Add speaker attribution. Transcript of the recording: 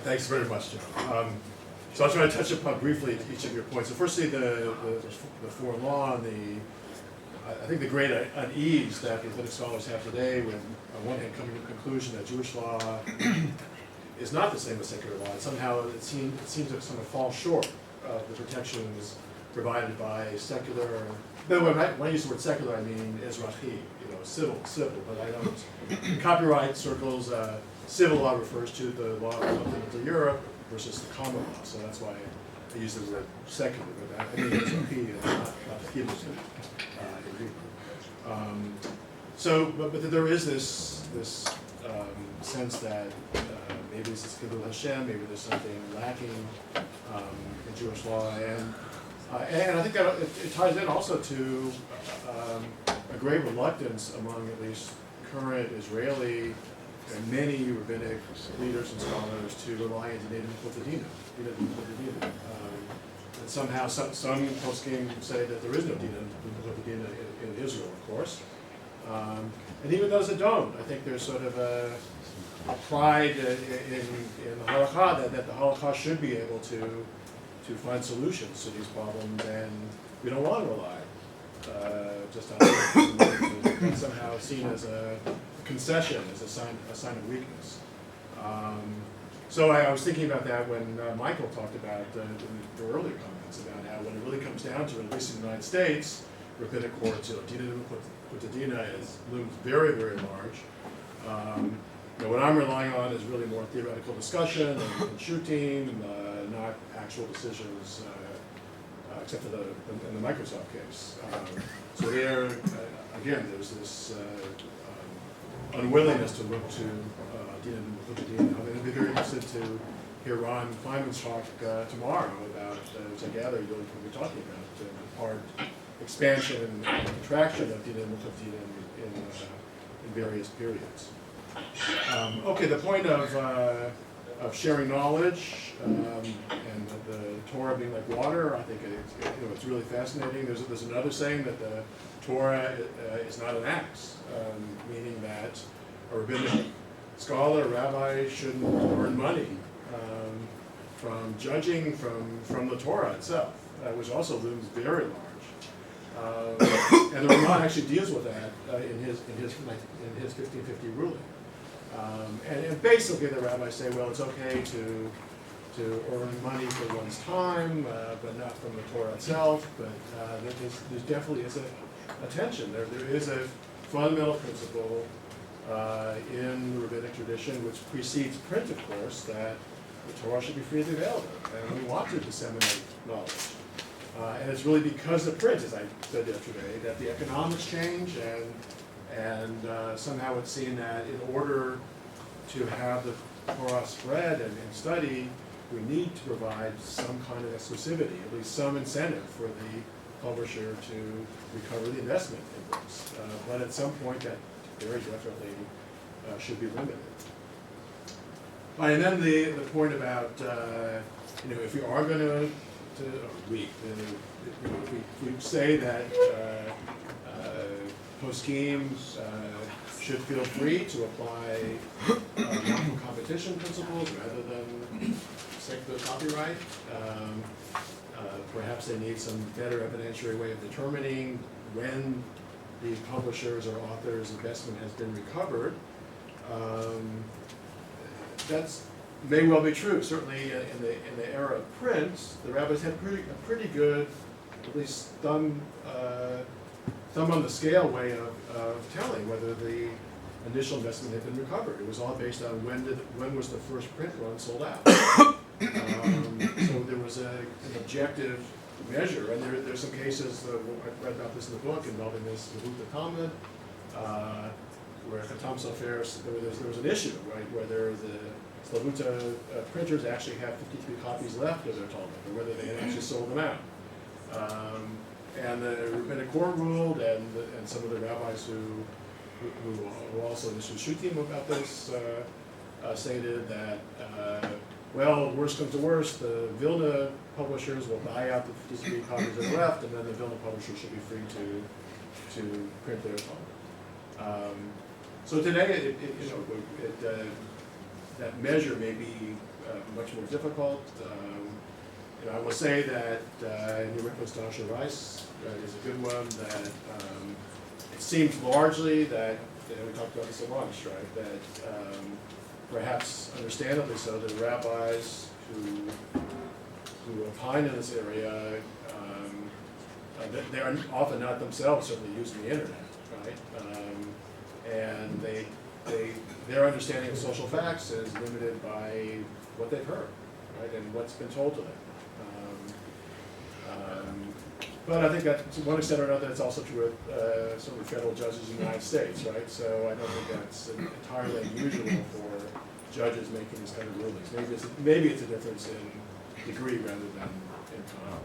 Speaker 1: Thanks very much, Jim. So I'll try to touch upon briefly each of your points. So firstly, the foreign law and I think the great unease that rabbinic scholars have today, when on one hand coming to the conclusion that Jewish law is not the same as secular law, and somehow it seems to sort of fall short of the protections provided by secular. By the way, when I use the word secular, I mean Ezrahi, civil. But I don't. In copyright circles, civil law refers to the law of continental Europe versus the common law. So that's why I use the word secular. But I mean Ezrahi, and not the Hebrew in Hebrew. But there is this sense that maybe this is Kibul Hashem, maybe there's something lacking in Jewish law, and I think that it ties in also to a great reluctance among at least current Israeli and many rabbinic leaders and scholars to rely on Dinah Mukotadina. And somehow some poskim say that there is no Dinah Mukotadina in Israel, of course. And even those that don't, I think there's sort of a pride in the halakha that the halakha should be able to find solutions to these problems, and we don't want to rely just on it. Somehow seen as a concession, as a sign of weakness. So I was thinking about that when Michael talked about the earlier comments about how when it really comes down to it, at least in the United States, rabbinic courts, Dinah Mukotadina looms very, very large. What I'm relying on is really more theoretical discussion and shooting, not actual decisions, except for in the Microsoft case. So there, again, there's this unwillingness to look to Dinah Mukotadina. I mean, I'd be very interested to hear Ron Kleinman's talk tomorrow about, which I gather you'll be talking about, the part expansion and contraction of Dinah Mukotadina in various periods. Okay, the point of sharing knowledge and the Torah being like water, I think it's really fascinating. There's another saying that the Torah is not an axe, meaning that a rabbinic scholar, a rabbi, shouldn't earn money from judging from the Torah itself, which also looms very large. And the Ramah actually deals with that in his 1550 ruling. And basically the rabbis say, well, it's okay to earn money for one's time, but not from the Torah itself. But there definitely is a tension. There is a fundamental principle in the rabbinic tradition, which precedes print, of course, that the Torah should be freely available, and we want to disseminate knowledge. And it's really because of print, as I said yesterday, that the economics change, and somehow it's seen that in order to have the Torah spread and study, we need to provide some kind of exclusivity, at least some incentive for the publisher to recover the investment in books. But at some point that very definitely should be limited. And then the point about, if we are going to if we say that poskim should feel free to apply lawful competition principles rather than secular copyright, perhaps they need some better evidentiary way of determining when the publisher's or author's investment has been recovered. That's may well be true. Certainly in the era of print, the rabbis had a pretty good, at least thumb on the scale way of telling whether the initial investment had been recovered. It was all based on when was the first print run sold out. So there was an objective measure, and there's some cases. I read about this in the book involving this Ucla Talmud, where Chatam Sofer, there was an issue, right, whether the Slavuta printers actually have 53 copies left of their Talmud, or whether they had actually sold them out. And the rabbinic court ruled, and some of the rabbis who also issued shutim about this stated that, well, worst comes to worst, the Vilna publishers will buy out the 53 copies that are left, and then the Vilna publishers should be free to print their Talmud. So today, that measure may be much more difficult. I will say that your reference to Asher Rice is a good one. That it seems largely that, we talked about this at lunch, right? That perhaps understandably so, the rabbis who opine in this area, they are often not themselves certainly using the internet, right? And their understanding of social facts is limited by what they've heard, right, and what's been told to them. But I think that to one extent or another, it's also true with some of the federal judges in the United States, right? So I don't think that's entirely unusual for judges making these kind of rulings. Maybe it's a difference in degree rather than in time.